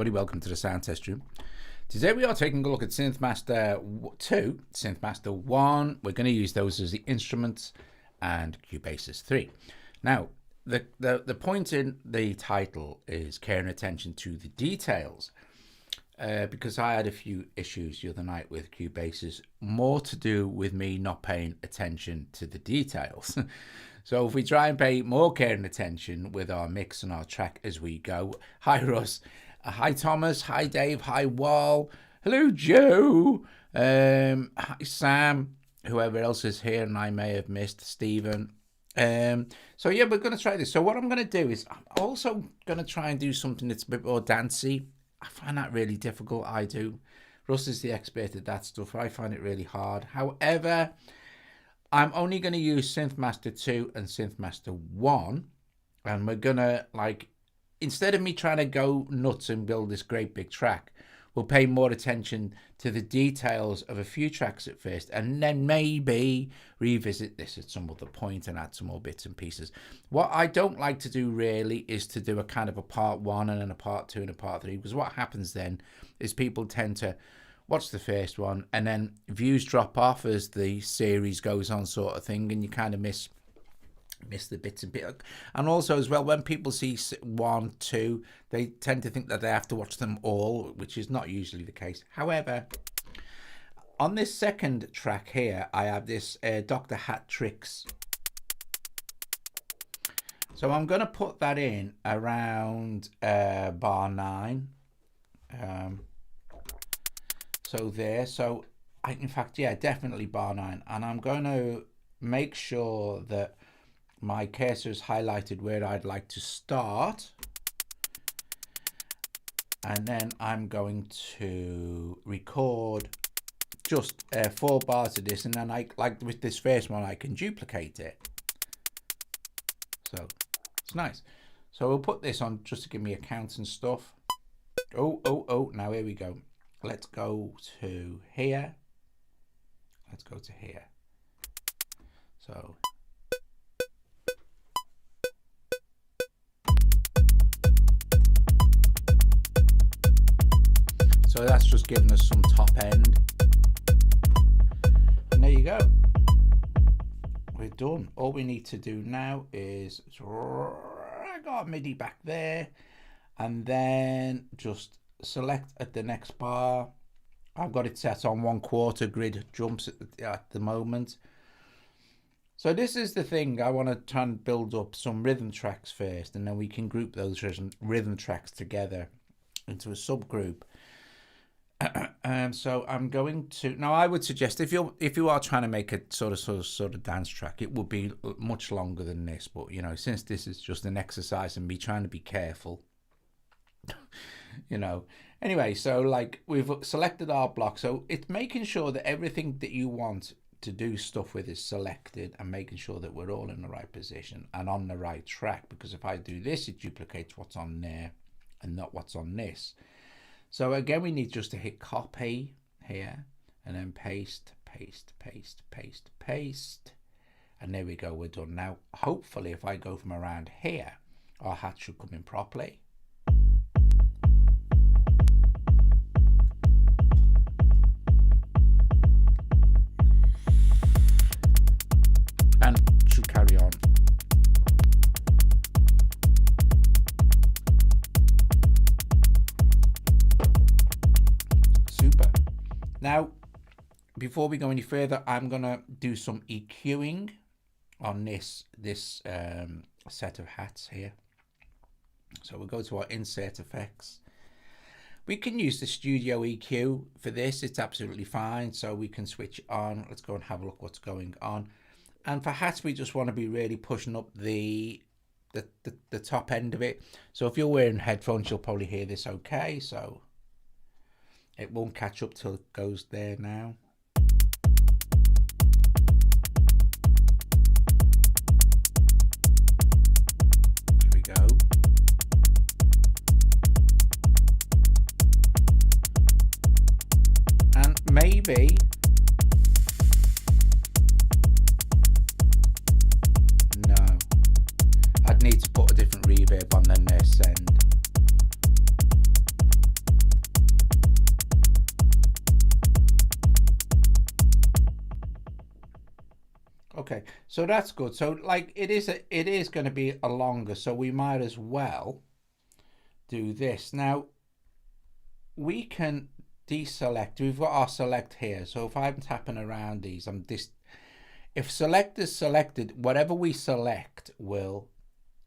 everybody, welcome to the sound test room. Today we are taking a look at SynthMaster 2, SynthMaster One. We're going to use those as the instruments, and Cubasis 3. Now, the point in the title is care and attention to the details, because I had a few issues the other night with Cubasis, more to do with me not paying attention to the details. So if we try and pay more care and attention with our mix and our track as we go. Hi Russ, hi Thomas, hi Dave, hi Wall, hello Joe, hi Sam, whoever else is here and I may have missed, Stephen. So yeah, we're going to try this. So what I'm going to do is I'm also going to try and do something that's a bit more dancey. I find that really difficult, I do. Russ is the expert at that stuff. I find it really hard. However, I'm only going to use SynthMaster 2 and SynthMaster One, and we're going to, like, instead of me trying to go nuts and build this great big track, we'll pay more attention to the details of a few tracks at first, and then maybe revisit this at some other point and add some more bits and pieces. What I don't like to do really is to do a kind of a part 1 and then a part 2 and a part 3, because what happens then is people tend to watch the first one and then views drop off as the series goes on, sort of thing, and you kind of miss the bits and bits. And also as well, when people see 1, 2, they tend to think that they have to watch them all, which is not usually the case. However, on this second track here, I have this Dr. Hat Tricks. So I'm going to put that in around bar 9. So there, so in fact, yeah, definitely bar 9. And I'm going to make sure that my cursor is highlighted where I'd like to start. And then I'm going to record just 4 bars of this. And then like with this first one, I can duplicate it. So it's nice. So we'll put this on just to give me a count and stuff. Oh, now here we go. Let's go to here. Let's go to here. So that's just giving us some top end. And there you go. We're done. All we need to do now is drag our MIDI back there and then just select at the next bar. I've got it set on 1/4 grid jumps at the moment. So this is the thing. I want to try and build up some rhythm tracks first, and then we can group those rhythm tracks together into a subgroup. So I'm going to now. I would suggest if you are trying to make a sort of dance track, it would be much longer than this. But you know, since this is just an exercise and me trying to be careful, you know. Anyway, so like we've selected our block, so it's making sure that everything that you want to do stuff with is selected and making sure that we're all in the right position and on the right track, because if I do this, it duplicates what's on there and not what's on this. So again, we need just to hit copy here and then paste, paste, paste, paste, paste, and there we go, we're done. Now hopefully if I go from around here, our hat should come in properly. Carry on. Super. Now, before we go any further, I'm gonna do some EQing on this set of hats here. So we'll go to our insert effects. We can use the studio EQ for this. It's absolutely fine. So we can switch on. Let's go and have a look what's going on. And for hats, we just want to be really pushing up the top end of it. So if you're wearing headphones, you'll probably hear this okay. So it won't catch up till it goes there now. There we go. And maybe need to put a different reverb on than their send. So that's good. So like it is going to be a longer, so we might as well do this. Now we can deselect. We've got our select here. So if I'm tapping around these, if select is selected, whatever we select will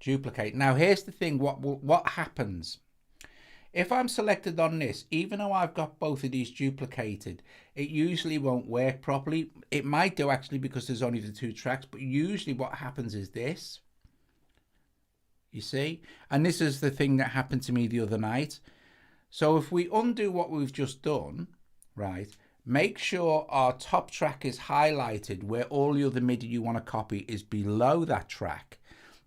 duplicate. Now here's the thing, what happens if I'm selected on this, even though I've got both of these duplicated, it usually won't work properly. It might do actually because there's only the 2 tracks, but usually what happens is this, you see, and this is the thing that happened to me the other night. So if we undo what we've just done, right, make sure our top track is highlighted where all the other MIDI you want to copy is below that track,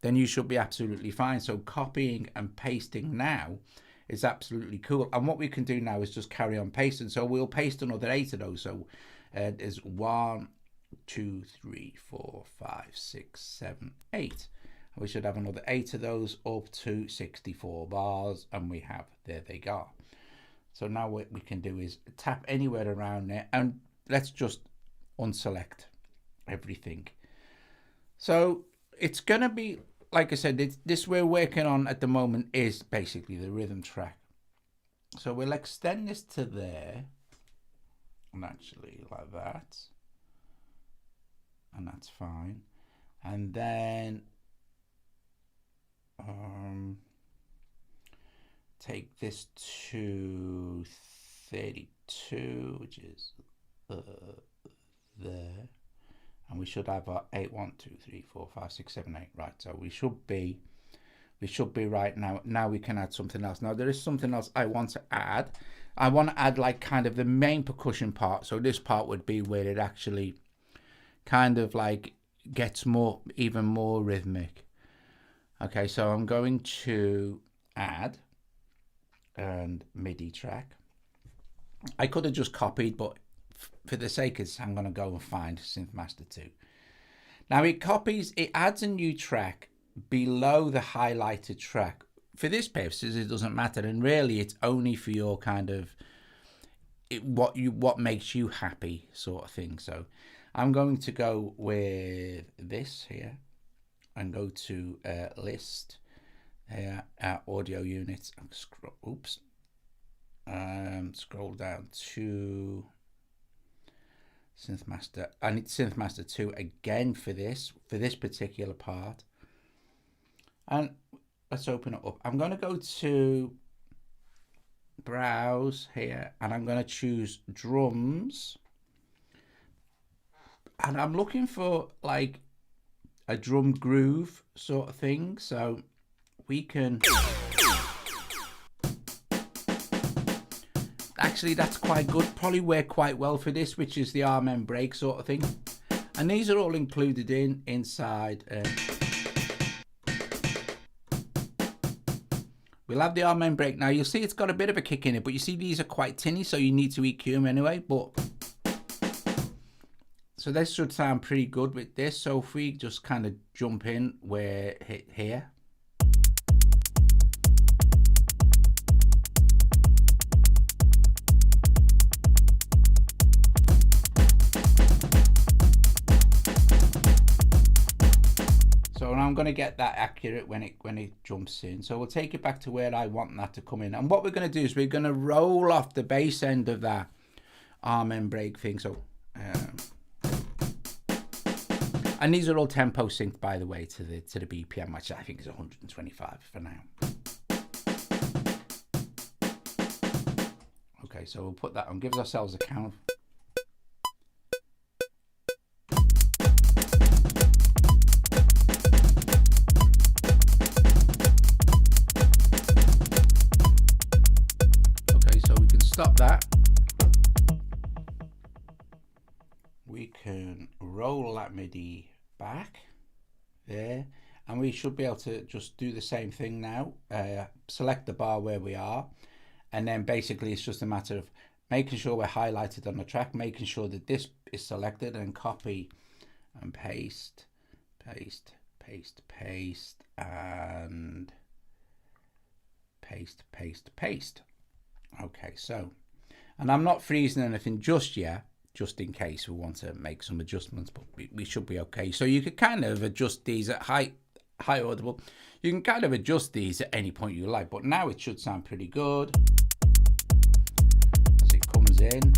then you should be absolutely fine. So copying and pasting now is absolutely cool. And what we can do now is just carry on pasting. So we'll paste another 8 of those. So there's 1, 2, 3, 4, 5, 6, 7, 8. And we should have another 8 of those up to 64 bars. And we have, there they go. So now what we can do is tap anywhere around there and let's just unselect everything. So it's going to be, like I said, this we're working on at the moment is basically the rhythm track. So we'll extend this to there, and actually like that, and that's fine. And then take this to 32, which is there. And we should have our 8, 1, 2, 3, 4, 5, 6, 7, 8. Right, so we should be right now. Now we can add something else. Now there is something else I want to add. I want to add like kind of the main percussion part. So this part would be where it actually kind of like gets even more rhythmic. Okay, so I'm going to add and MIDI track. I could have just copied, but for the sake of this, I'm going to go and find SynthMaster 2. Now it adds a new track below the highlighted track. For this purposes, it doesn't matter, and really it's only for your kind of what makes you happy sort of thing. So I'm going to go with this here and go to list here, audio units, and scroll down to SynthMaster. I need SynthMaster 2 again for this particular part. And let's open it up. I'm going to go to browse here and I'm going to choose drums. And I'm looking for like a drum groove sort of thing. So we can... Actually, that's quite good. Probably work quite well for this, which is the arm and break sort of thing. And these are all included inside. We'll have the arm and break. Now, you'll see it's got a bit of a kick in it, but you see these are quite tinny, so you need to EQ them anyway. So this should sound pretty good with this. So if we just kind of jump in where hit here. So I'm going to get that accurate when it jumps in. So we'll take it back to where I want that to come in. And what we're going to do is we're going to roll off the bass end of that arm and break thing. So, and these are all tempo synced, by the way, to the BPM, which I think is 125 for now. Okay, so we'll put that on, gives ourselves a count. Stop that. We can roll that MIDI back there, and we should be able to just do the same thing now. Select the bar where we are, and then basically it's just a matter of making sure we're highlighted on the track, making sure that this is selected, and copy and paste, paste, paste, paste, and paste, paste, paste. Okay, so, and I'm not freezing anything just yet. just in case we want to make some adjustments, but we should be okay. So you could kind of adjust these at high audible. You can kind of adjust these at any point you like, but now it should sound pretty good as it comes in.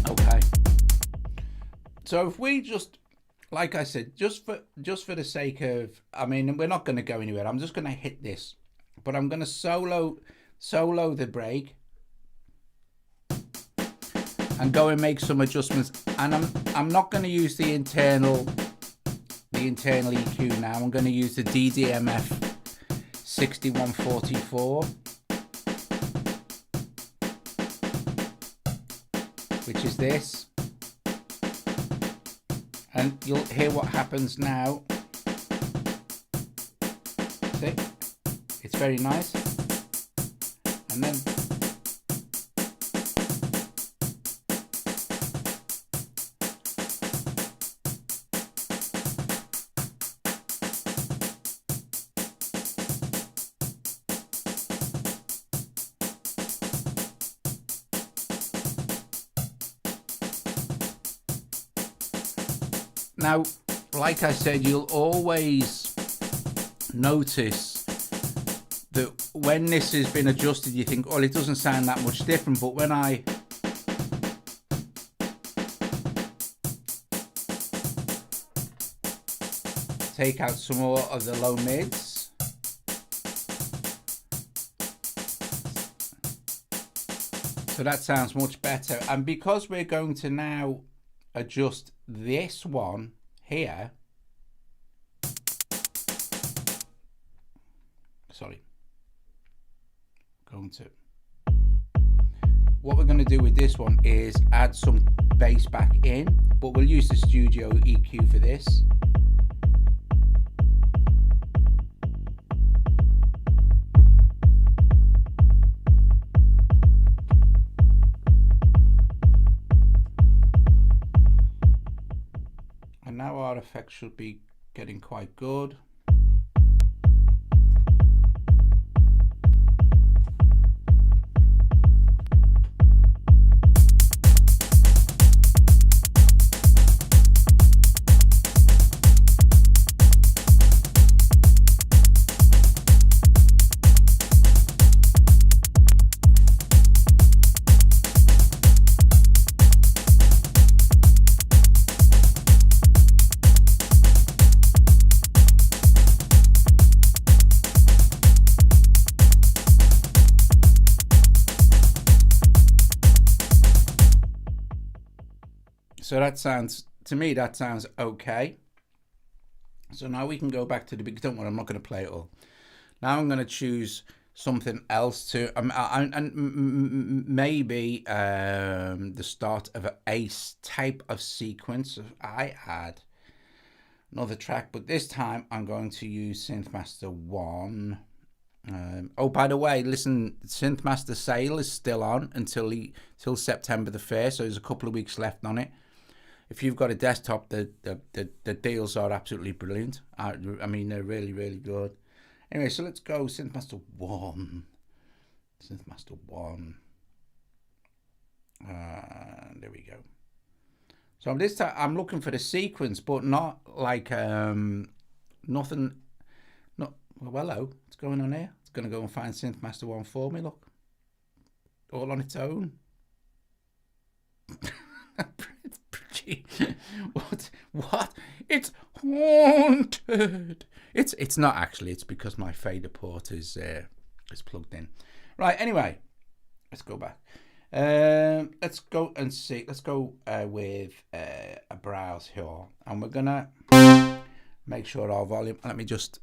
Okay. So if we just, like I said, just for the sake of, I mean, we're not going to go anywhere. I'm just going to hit this, but I'm going to solo the break and go and make some adjustments. And I'm not going to use the internal EQ now. I'm going to use the DDMF 6144, which is this. And you'll hear what happens now. See? It's very nice. And then now, like I said, you'll always notice that when this has been adjusted, you think, oh, it doesn't sound that much different. But when I take out some more of the low mids, so that sounds much better. And because we're going to now adjust this one here, what we're going to do with this one is add some bass back in, but we'll use the studio EQ for this. And now our effect should be getting quite good. So that sounds, to me, that sounds okay. So now we can go back to the big, don't worry, I'm not going to play it all. Now I'm going to choose something else to, and maybe the start of a type of sequence. I add another track, but this time I'm going to use SynthMaster One. Oh, by the way, listen, SynthMaster Sale is still on until September the 1st, so there's a couple of weeks left on it. If you've got a desktop, the deals are absolutely brilliant. I mean, they're really, really good. Anyway, so let's go SynthMaster One. SynthMaster One. There we go. So this time I'm looking for the sequence, but not like nothing. Not well. Hello, what's going on here? It's going to go and find SynthMaster One for me. Look, all on its own. What? It's haunted. It's not actually. It's because my fader port is plugged in. Right. Anyway, let's go back. Let's go and see. Let's go with a browse here, and we're gonna make sure our volume. Let me just.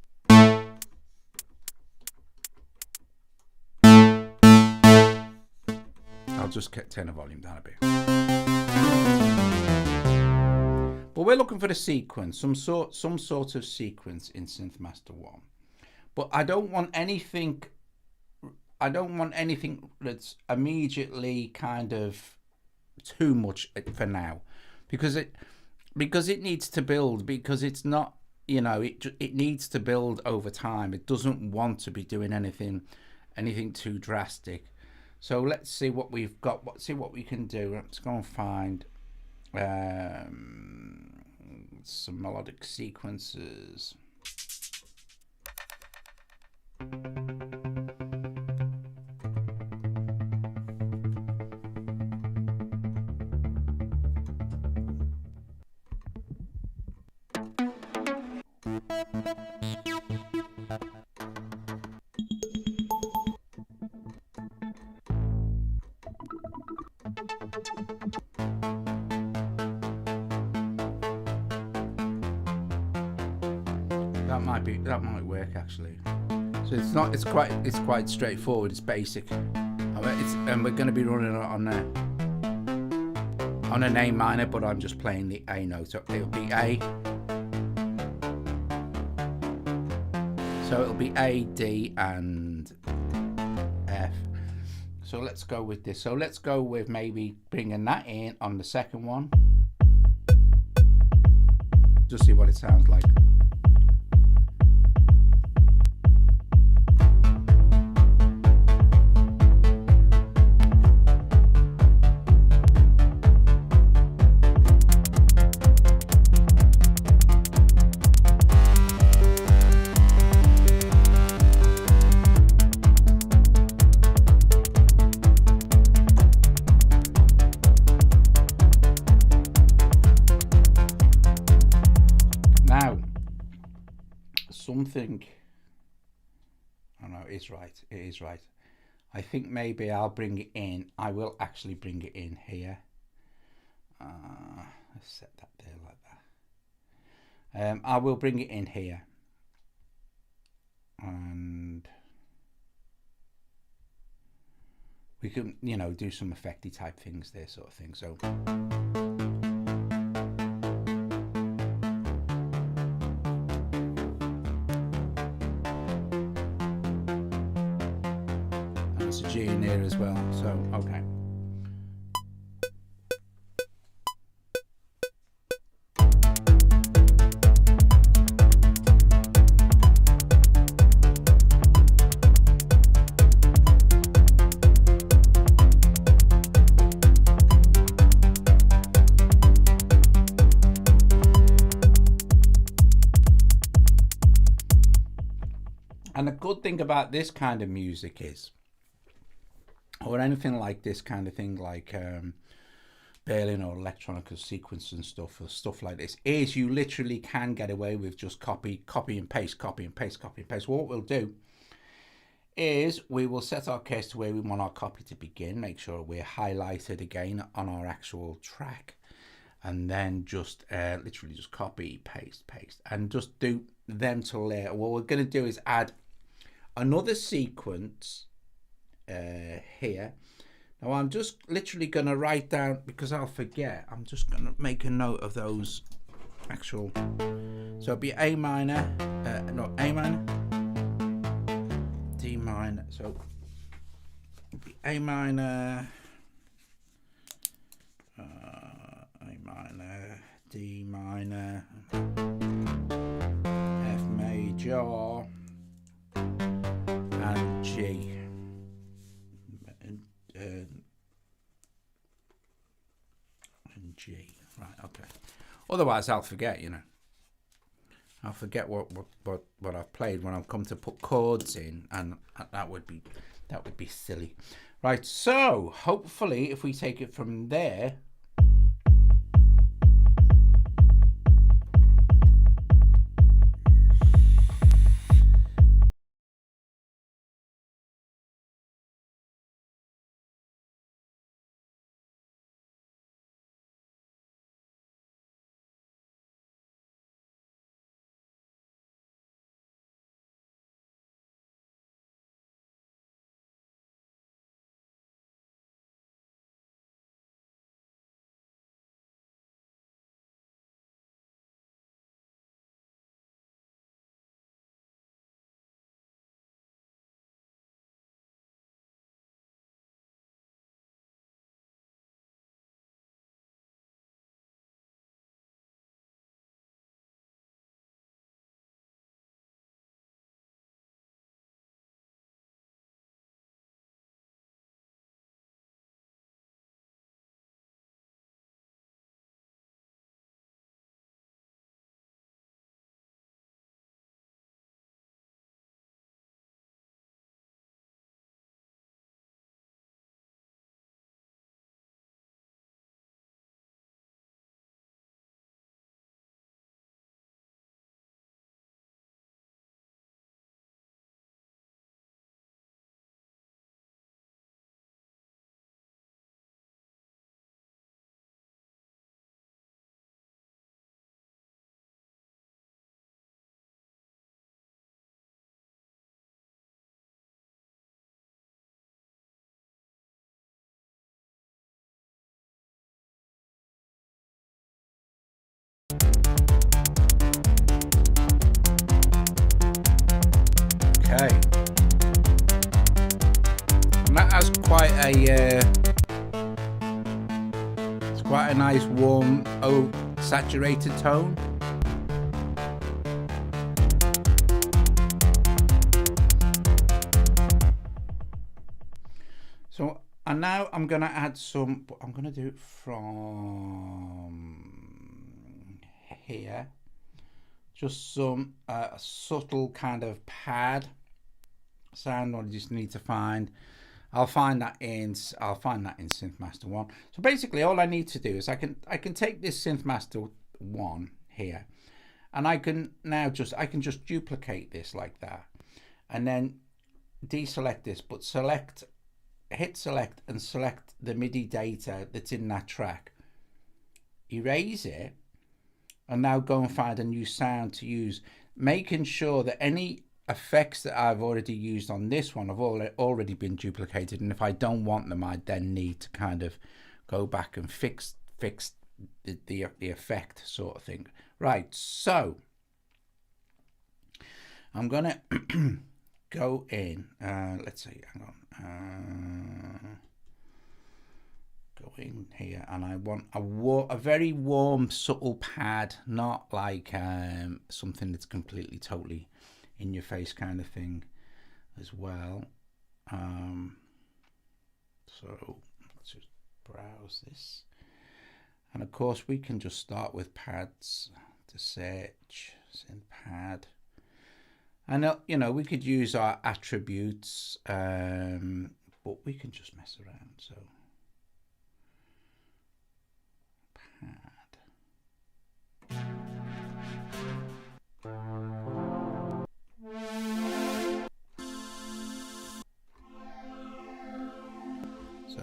I'll just turn the volume down a bit. But we're looking for the sequence, some sort of sequence in SynthMaster One. But I don't want anything that's immediately kind of too much for now, because it needs to build, because it's not, you know, it needs to build over time. It doesn't want to be doing anything too drastic. So let's see what we've got. Let's see what we can do. Let's go and find some melodic sequences. That might work actually. So it's quite straightforward. It's basic. And we're going to be running it on an A minor, but I'm just playing the A note. So it'll be A. So it'll be A, D, and F. So let's go with this. So let's go with maybe bringing that in on the second one. Just see what it sounds like. Something, oh no, it's right, it is right. I think maybe I'll bring it in. I will actually bring it in here. Let's set that there like that. I will bring it in here, and we can, you know, do some effecty type things there, sort of thing. So a G in there as well, so okay. And the good thing about this kind of music is, or anything like this kind of thing, like Berlin or electronic sequence and stuff, or stuff like this, is you literally can get away with just copy and paste, copy and paste, copy and paste. Well, what we'll do is we will set our case to where we want our copy to begin, make sure we're highlighted again on our actual track, and then just literally just copy, paste, and just do them till there. What we're going to do is add another sequence here. Now I'm just literally going to write down, because I'll forget, I'm just going to make a note of those actual, so it'll be A minor, no, A minor, D minor, so it'll be A minor, A minor, D minor, F major, and G. And G, right? Okay. Otherwise, I'll forget. You know, I'll forget what I've played when I've come to put chords in, and that would be silly, right? So hopefully, if we take it from there. play. And that has quite a it's quite a nice warm saturated tone. So, and now I'm going to add some, I'm going to do it from here, just some subtle kind of pad sound. I just need to find, I'll find that in SynthMaster One. So basically all I need to do is I can take this SynthMaster One here, and I can just duplicate this like that, and then deselect this, but hit select and select the MIDI data that's in that track, erase it, and now go and find a new sound to use, making sure that any effects that I've already used on this one have already been duplicated, and if I don't want them, I then need to kind of go back and fix the effect sort of thing. Right, so I'm gonna go in, let's see, hang on, go in here, and I want a very warm, subtle pad, not like something that's completely, totally in your face kind of thing as well. So let's just browse this, and of course we can just start with pads to search synth pad. And you know, we could use our attributes, but we can just mess around. So pad. So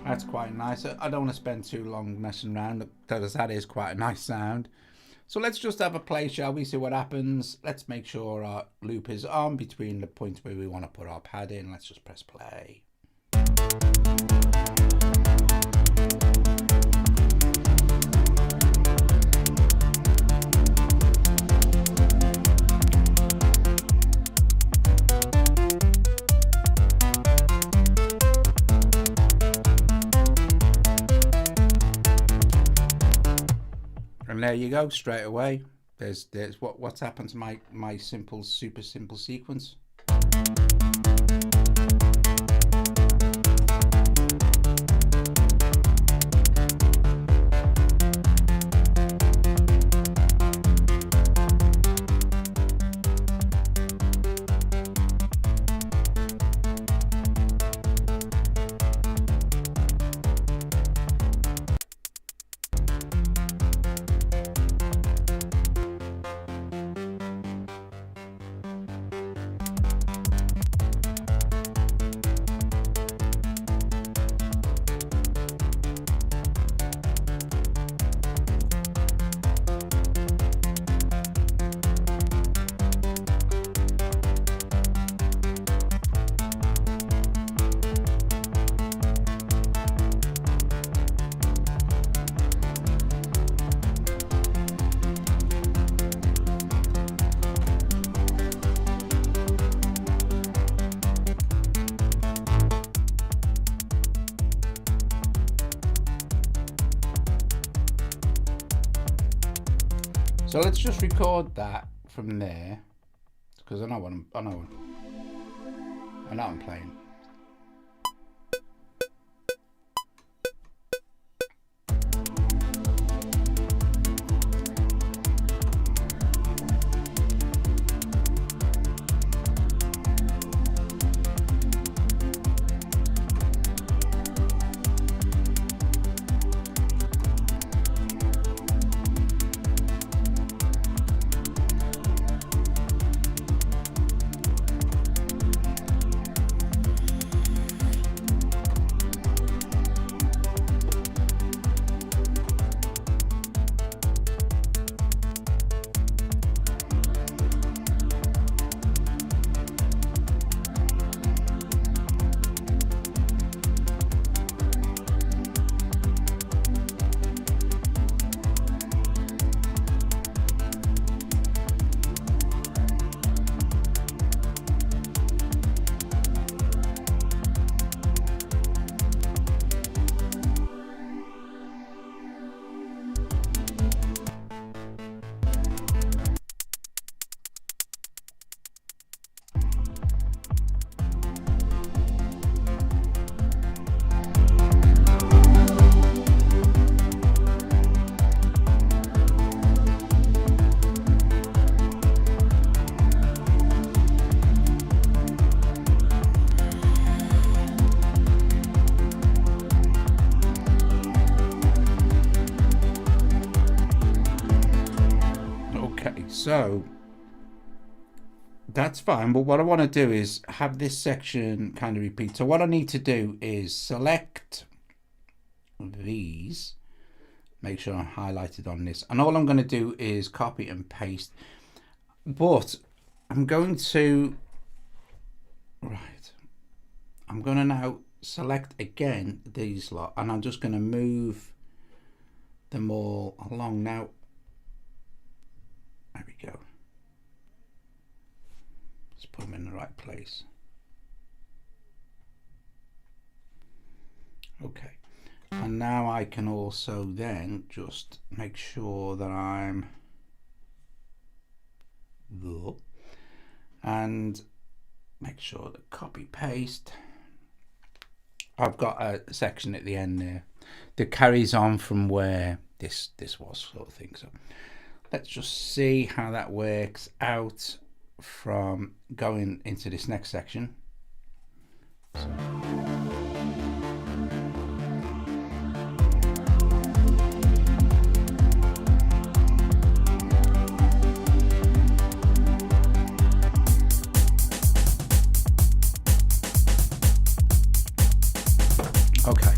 that's quite nice. I don't want to spend too long messing around because that is quite a nice sound. So let's just have a play, shall we? See what happens. Let's make sure our loop is on between the points where we want to put our pad in. Let's just press play. And there you go, straight away. There's what's happened to my super simple sequence. So let's just record that from there, because I know I'm playing. So that's fine, but what I want to do is have this section kind of repeat. So what I need to do is select these, make sure I'm highlighted on this, and all I'm going to do is copy and paste. But I'm going to, right, I'm going to now select again these lot, and I'm just going to move them all along now. There we go. Let's put them in the right place. Okay, and now I can also then just make sure that I'm there, and make sure that copy paste. I've got a section at the end there that carries on from where this was, sort of thing. So let's just see how that works out from going into this next section. So. Okay.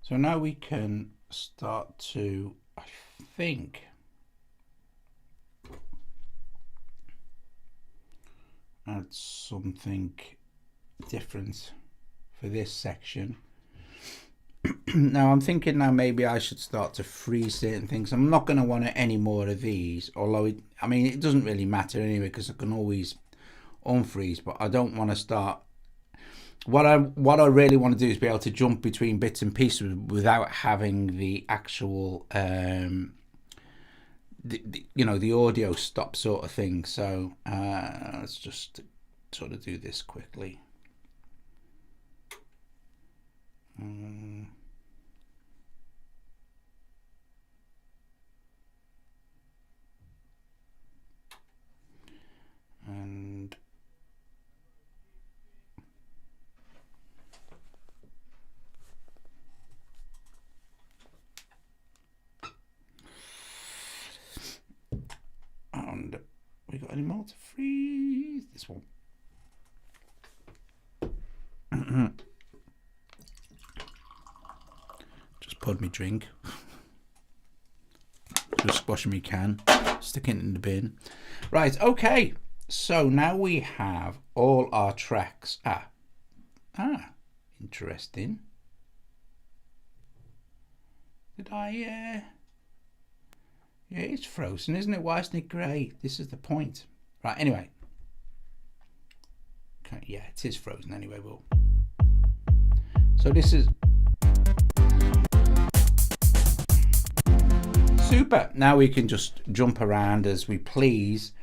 So now we can start to, I think, add something different for this section. Now I'm thinking now maybe I should start to freeze certain things. I'm not going to want any more of these, although I mean it doesn't really matter anyway because I can always unfreeze, but I don't want to start. What I really want to do is be able to jump between bits and pieces without having the actual you know, the audio stop sort of thing. So let's just sort of do this quickly. And we got any more to freeze? This one. Just poured me drink. Just squashing me can, sticking it in the bin. Right, okay. So now we have all our tracks. Interesting. Did I yeah, it's frozen, isn't it? Why isn't it grey? This is the point. Right, anyway. Okay, yeah, it is frozen anyway. Well, so this is super. Now we can just jump around as we please.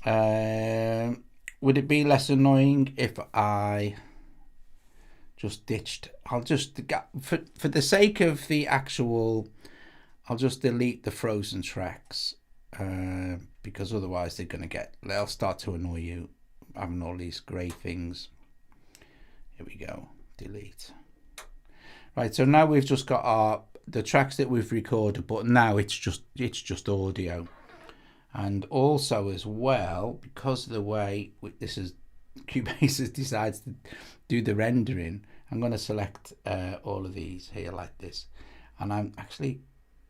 Would it be less annoying if I just ditched? I'll just, for the sake of the actual, I'll just delete the frozen tracks because otherwise they'll start to annoy you having all these grey things. Here we go, delete. Right, so now we've just got the tracks that we've recorded, but now it's just audio. And also as well, because of the way this is Cubasis decides to do the rendering, I'm going to select all of these here like this, and I'm actually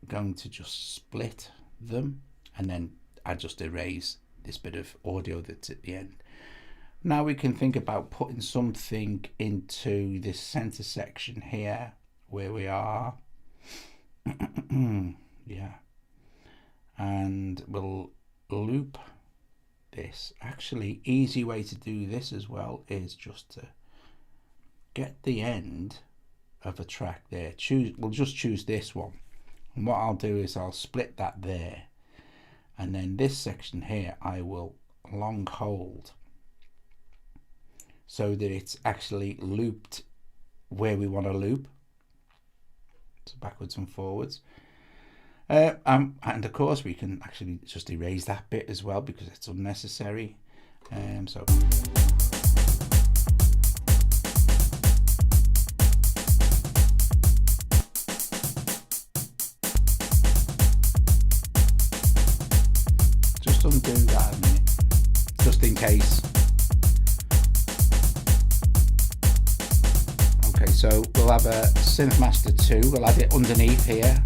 going to just split them, and then I just erase this bit of audio that's at the end. Now we can think about putting something into this center section here where we are. Yeah, and we'll loop this. Actually, easy way to do this as well is just to get the end of a track there. We'll just choose this one, and what I'll do is I'll split that there, and then this section here I will long hold so that it's actually looped where we want to loop, so backwards and forwards. And of course we can actually just erase that bit as well because it's unnecessary. So do that a minute, just in case. Okay, so we'll have a SynthMaster 2, we'll add it underneath here.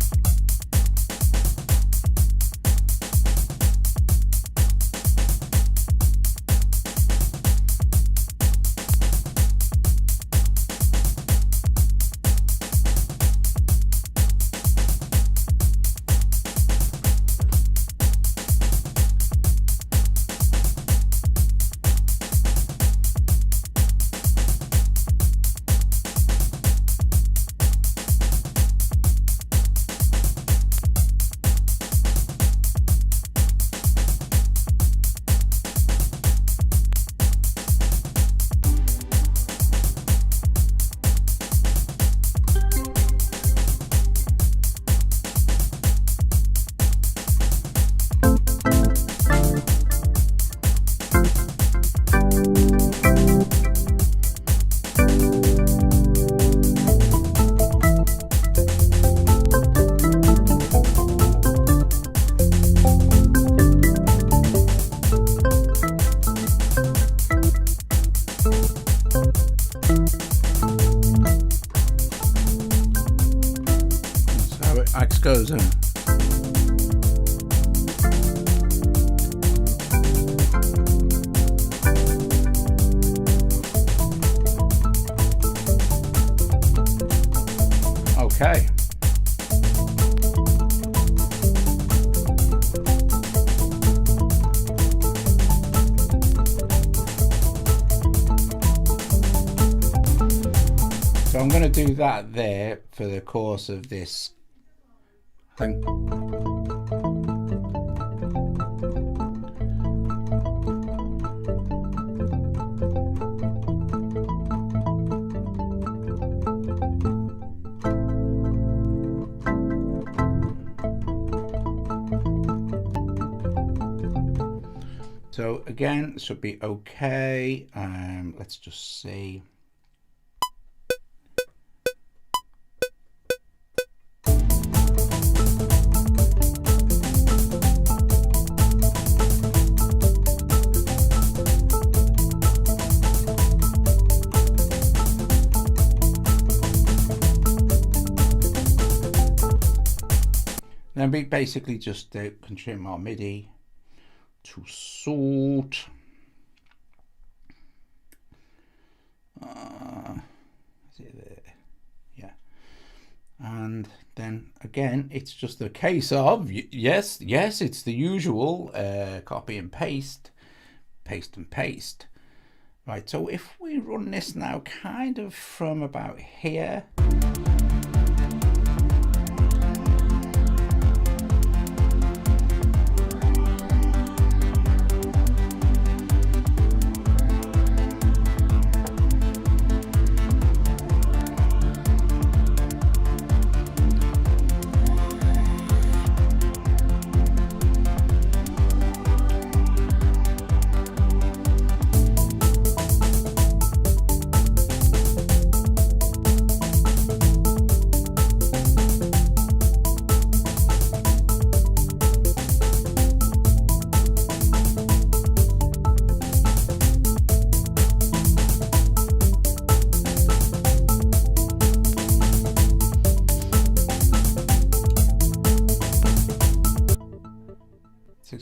Goes in. Okay. So I'm going to do that there for the course of this thing. So again, this should be okay. Let's just see. Then we basically just can trim our MIDI to sort. Is it there? Yeah. And then again, it's just a case of, yes, it's the usual copy and paste, paste and paste. Right, so if we run this now kind of from about here.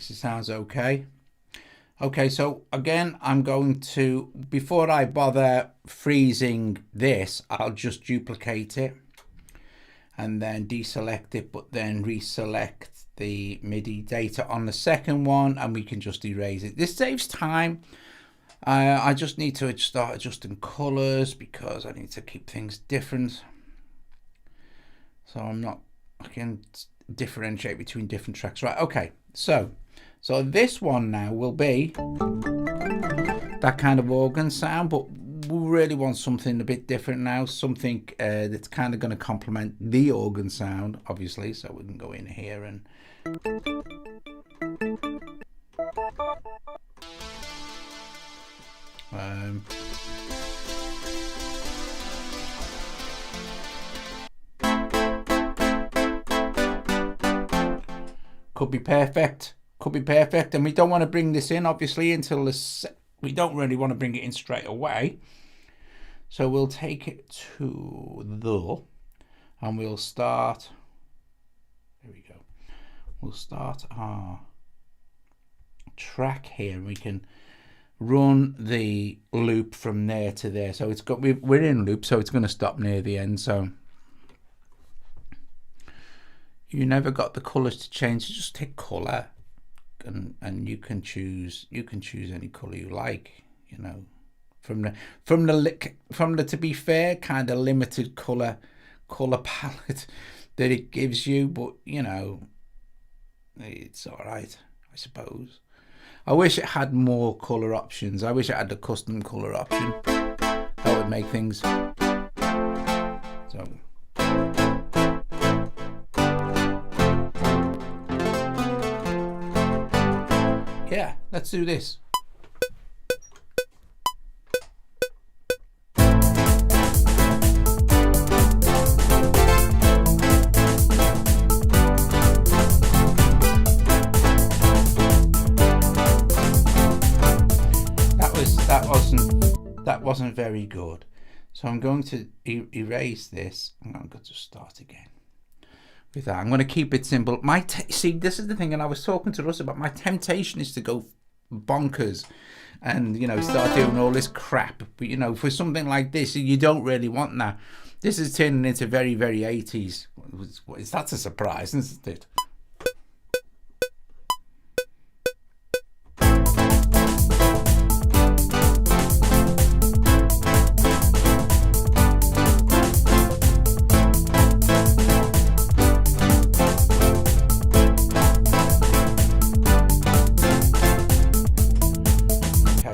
Sounds okay. Okay, so again, I'm going to, before I bother freezing this, I'll just duplicate it and then deselect it, but then reselect the MIDI data on the second one, and we can just erase it. This saves time. I just need to start adjusting colors because I need to keep things different. So I can differentiate between different tracks. Right, okay, so this one now will be that kind of organ sound, but we really want something a bit different now, something that's kind of going to complement the organ sound, obviously. So we can go in here and could be perfect. could be perfect. And we don't want to bring this in, obviously, until we don't really want to bring it in straight away. So we'll take it to and we'll start. There we go. We'll start our track here, and we can run the loop from there to there. So it's got, we're in loop, so it's going to stop near the end. So you never got the colors to change. So just take color, and you can choose any color you like. You know, from the to be fair, kind of limited color palette that it gives you, but you know, it's all right, I suppose. I wish it had more color options. I wish it had the custom color option. That would make things so. Yeah, let's do this. That wasn't very good. So I'm going to erase this. I'm going to start again with that. I'm going to keep it simple. See, this is the thing, and I was talking to Russ about, my temptation is to go bonkers and, you know, start doing all this crap. But, you know, for something like this, you don't really want that. This is turning into very, very 80s. That's a surprise, isn't it?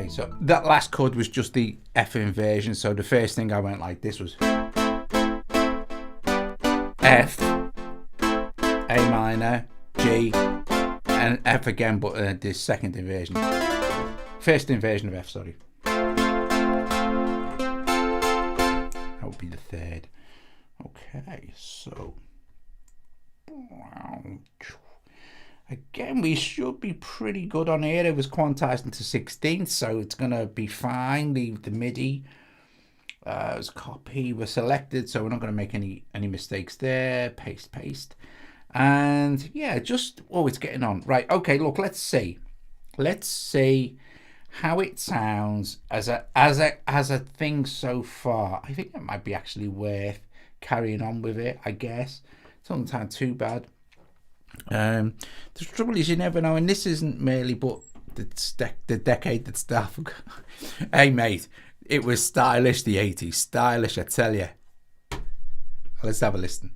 So that last chord was just the F inversion. So the first thing I went like this was F, A minor, G, and F again, but the second inversion. First inversion of F, sorry. That would be the third. Okay, so again, we should be pretty good on here. It was quantized into 16th, so it's going to be fine. Leave the MIDI as copy. We're selected, so we're not going to make any mistakes there. Paste. And yeah, just, oh, it's getting on. Right, okay, look, let's see. Let's see how it sounds as a thing so far. I think it might be actually worth carrying on with it, I guess. It doesn't sound too bad. The trouble is, you never know, and this isn't merely but the decade that stuff. Hey mate, it was stylish, the 80s, stylish, I tell you. Let's have a listen.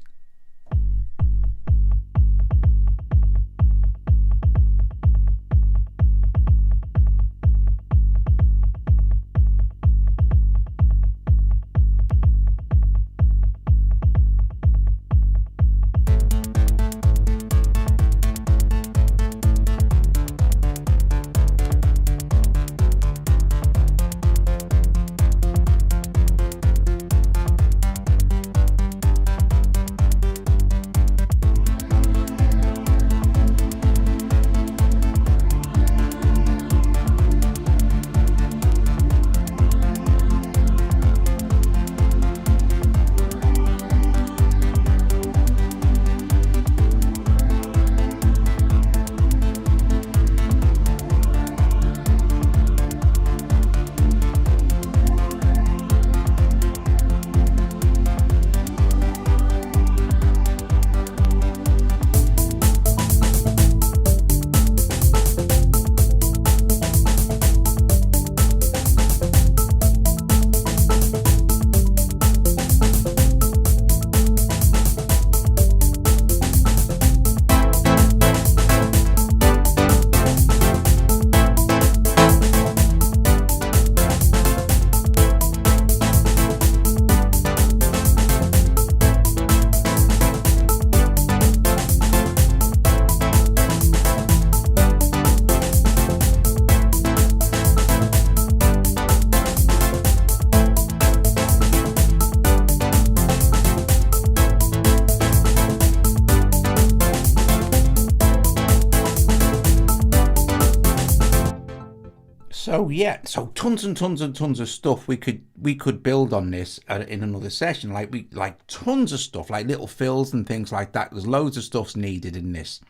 So yeah, so tons and tons and tons of stuff we could build on this in another session. Like tons of stuff, like little fills and things like that. There's loads of stuff's needed in this.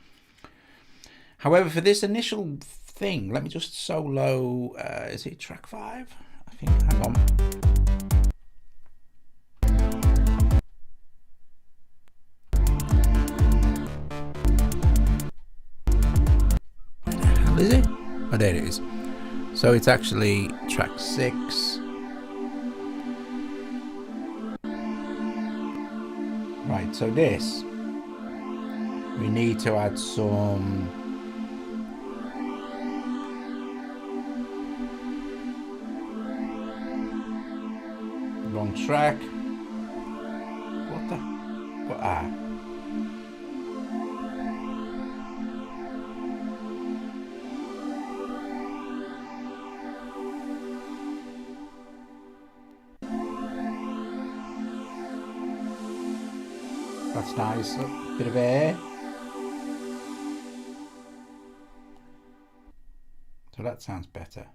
However, for this initial thing, let me just solo. Is it track 5? I think. Hang on. Where the hell is it? Oh, there it is. So it's actually track 6. Right, so this, we need to add some wrong track. What the? What? Ah. That's nice. A bit of air. So that sounds better.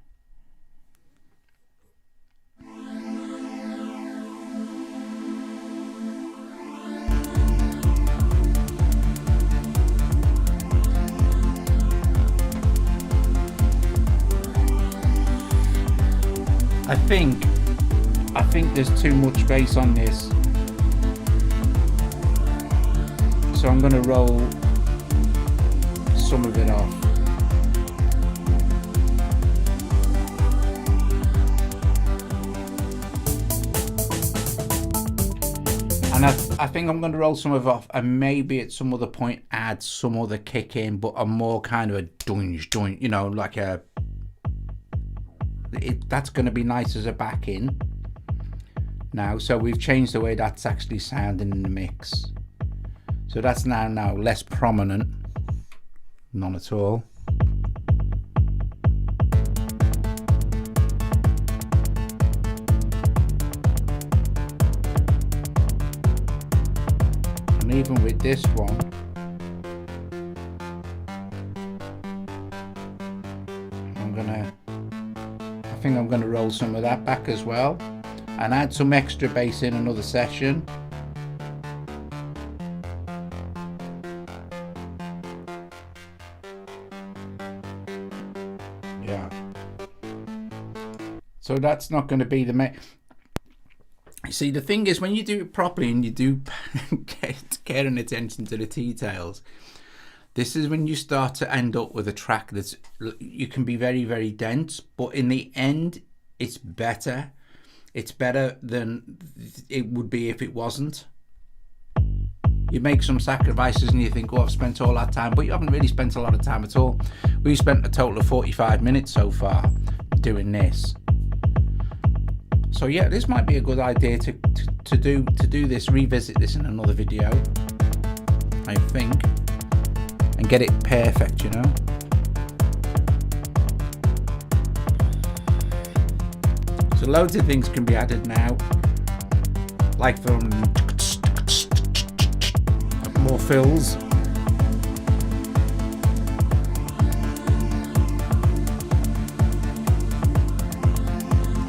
I think there's too much bass on this. So I'm going to roll some of it off. And I think I'm going to roll some of it off, and maybe at some other point add some other kick in, but a more kind of a doing, you know, like a... that's going to be nice as a back in now. So we've changed the way that's actually sounding in the mix. So that's now less prominent. None at all. And even with this one, I think I'm gonna roll some of that back as well and add some extra bass in another session. Yeah. So that's not going to be the main. You see, the thing is, when you do it properly and you do get care and attention to the details, this is when you start to end up with a track that's, you can be very, very dense, but in the end, it's better. It's better than it would be if it wasn't. You make some sacrifices and you think, oh, I've spent all that time, but you haven't really spent a lot of time at all. We've spent a total of 45 minutes so far doing this. So yeah, this might be a good idea to do this, revisit this in another video, I think, and get it perfect, you know. So loads of things can be added now, like from more fills.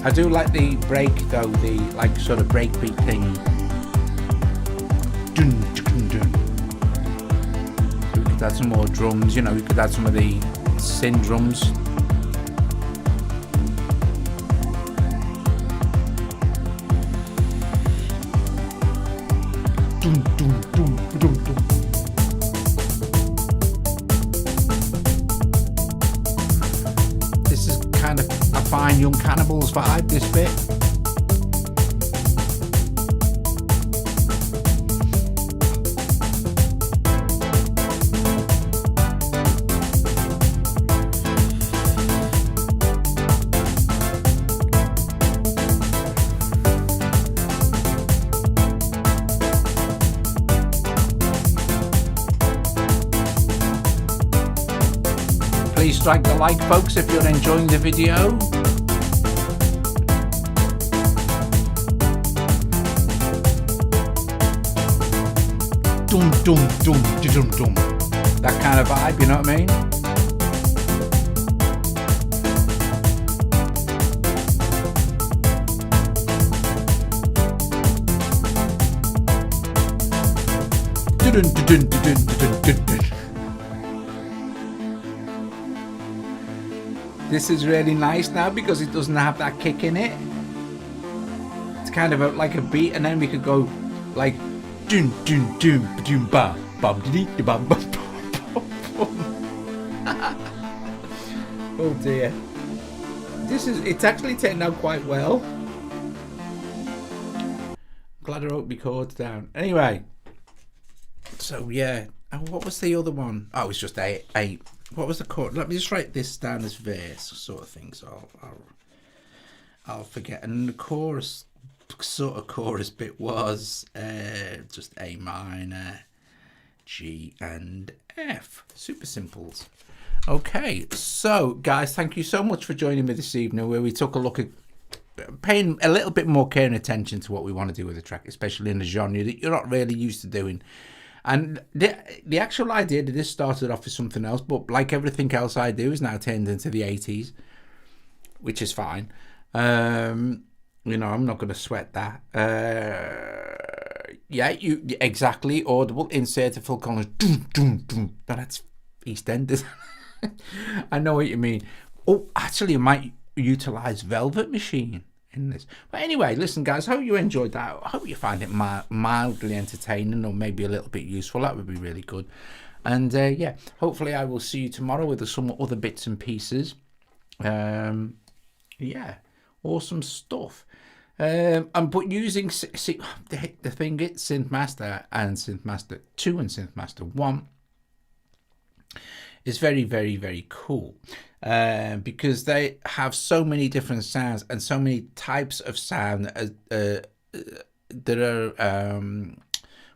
I do like the break though, the like sort of breakbeat thing. Dun, dun, dun. So we could add some more drums, you know, we could add some of the synth drums. Dun, dun, dun, dun, dun. This is kind of a fine Young Cannibals vibe, this bit. Please strike the like, folks, if you're enjoying the video. Dum dum dum dum dum. That kind of vibe, you know what I mean? This is really nice now because it doesn't have that kick in it. It's kind of like a beat, and then we could go like dun dun dun dun ba bum dee bum bum. Oh dear. It's actually turned out quite well. Glad I wrote my chords down. Anyway, so yeah. And what was the other one? Oh, it was just a. What was the chord? Let me just write this down as verse sort of thing. So I'll forget. And the chorus bit was just A minor, G, and F. Super simples. Okay, so guys, thank you so much for joining me this evening, where we took a look at paying a little bit more care and attention to what we want to do with the track, especially in a genre that you're not really used to doing. And the actual idea that this started off as something else, but like everything else I do, is now turned into the 80s, which is fine. You know, I'm not going to sweat that. Yeah, you exactly audible. Insert a full Colin. That's EastEnders. I know what you mean. Oh, actually, I might utilize Velvet Machine in this. But anyway, listen, guys, hope you enjoyed that. I hope you find it mildly entertaining, or maybe a little bit useful. That would be really good. And yeah, hopefully I will see you tomorrow with some other bits and pieces. Yeah, awesome stuff. But using the thing is, SynthMaster and SynthMaster 2 and SynthMaster One is very, very, very cool. Because they have so many different sounds and so many types of sound that are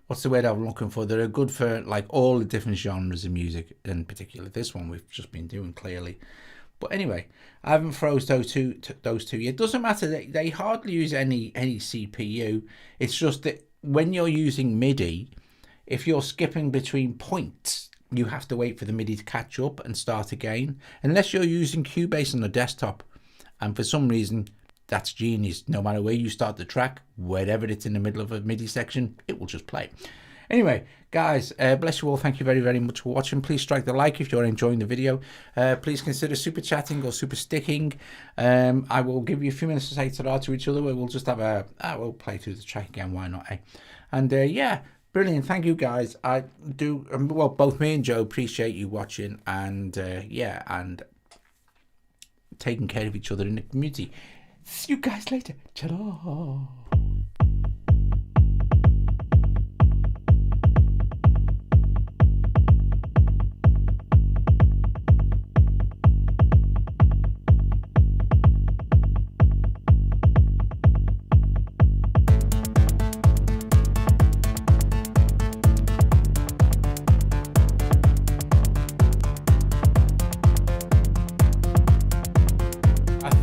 what's the word I'm looking for, that are good for like all the different genres of music, in particular this one we've just been doing clearly. But anyway, I haven't froze those two yet. It doesn't matter, they hardly use any CPU. It's just that when you're using MIDI, if you're skipping between points, you have to wait for the MIDI to catch up and start again, unless you're using Cubasis on the desktop. And for some reason, that's genius. No matter where you start the track, wherever it's in the middle of a MIDI section, it will just play. Anyway, guys, bless you all. Thank you very, very much for watching. Please strike the like if you're enjoying the video. Please consider super chatting or super sticking. I will give you a few minutes to say ta-ra to each other. We'll just have we'll play through the track again. Why not, eh? And yeah. Brilliant, thank you guys. I do, well, both me and Joe appreciate you watching, and yeah, and taking care of each other in the community. See you guys later. Ta-da.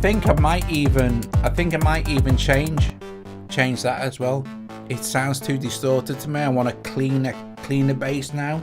I think I might even change that as well. It sounds too distorted to me. I want a cleaner bass now.